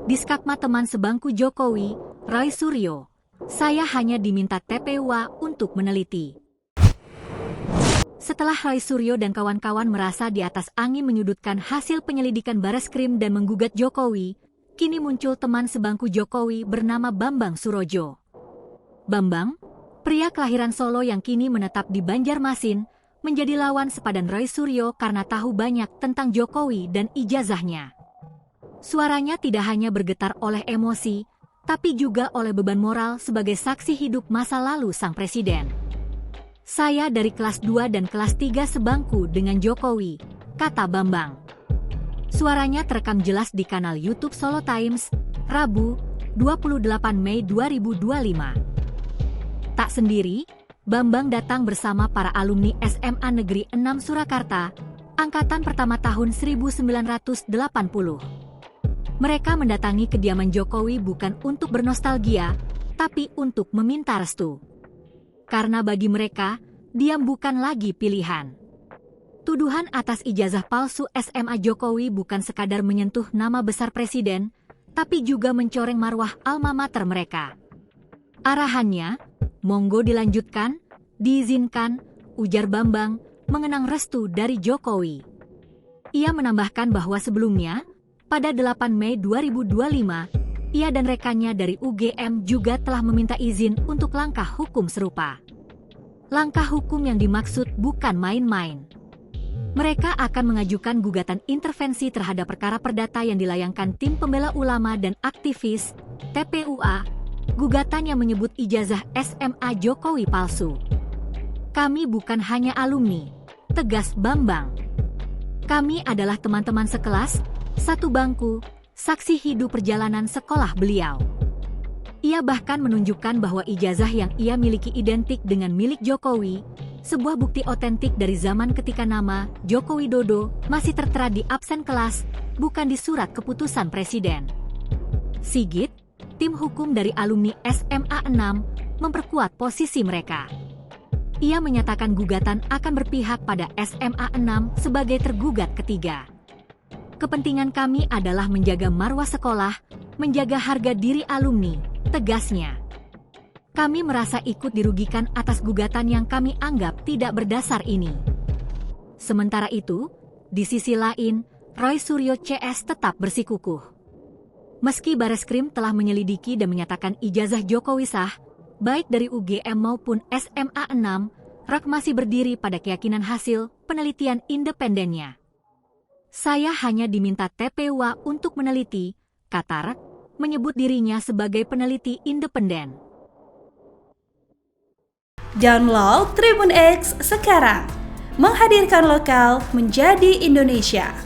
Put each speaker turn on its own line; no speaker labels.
Diskakma teman sebangku Jokowi, Roy Suryo. Saya hanya diminta TPWA untuk meneliti. Setelah Roy Suryo dan kawan-kawan merasa di atas angin menyudutkan hasil penyelidikan Bareskrim dan menggugat Jokowi, kini muncul teman sebangku Jokowi bernama Bambang Surojo. Bambang, pria kelahiran Solo yang kini menetap di Banjarmasin, menjadi lawan sepadan Roy Suryo karena tahu banyak tentang Jokowi dan ijazahnya. Suaranya tidak hanya bergetar oleh emosi, tapi juga oleh beban moral sebagai saksi hidup masa lalu sang presiden. Saya dari kelas 2 dan kelas 3 sebangku dengan Jokowi, kata Bambang. Suaranya terekam jelas di kanal YouTube Solo Times, Rabu, 28 Mei 2025. Tak sendiri, Bambang datang bersama para alumni SMA Negeri 6 Surakarta, angkatan pertama tahun 1980. Mereka mendatangi kediaman Jokowi bukan untuk bernostalgia, tapi untuk meminta restu. Karena bagi mereka, diam bukan lagi pilihan. Tuduhan atas ijazah palsu SMA Jokowi bukan sekadar menyentuh nama besar presiden, tapi juga mencoreng marwah alma mater mereka. Arahannya, monggo dilanjutkan, diizinkan, ujar Bambang, mengenang restu dari Jokowi. Ia menambahkan bahwa sebelumnya, pada 8 Mei 2025, ia dan rekannya dari UGM juga telah meminta izin untuk langkah hukum serupa. Langkah hukum yang dimaksud bukan main-main. Mereka akan mengajukan gugatan intervensi terhadap perkara perdata yang dilayangkan Tim Pembela Ulama dan Aktivis, TPUA, gugatan yang menyebut ijazah SMA Jokowi palsu. Kami bukan hanya alumni, tegas Bambang. Kami adalah teman-teman sekelas, satu bangku, saksi hidup perjalanan sekolah beliau. Ia bahkan menunjukkan bahwa ijazah yang ia miliki identik dengan milik Jokowi, sebuah bukti otentik dari zaman ketika nama Joko Widodo masih tertera di absen kelas, bukan di surat keputusan presiden. Sigit, tim hukum dari alumni SMA 6, memperkuat posisi mereka. Ia menyatakan gugatan akan berpihak pada SMA 6 sebagai tergugat ketiga. Kepentingan kami adalah menjaga marwah sekolah, menjaga harga diri alumni, tegasnya. Kami merasa ikut dirugikan atas gugatan yang kami anggap tidak berdasar ini. Sementara itu, di sisi lain, Roy Suryo CS tetap bersikukuh. Meski Bareskrim telah menyelidiki dan menyatakan ijazah Jokowi sah, baik dari UGM maupun SMA 6, RAK masih berdiri pada keyakinan hasil penelitian independennya. Saya hanya diminta TPWA untuk meneliti, kata RAK, menyebut dirinya sebagai peneliti independen.
Download Tribun X sekarang, menghadirkan lokal menjadi Indonesia.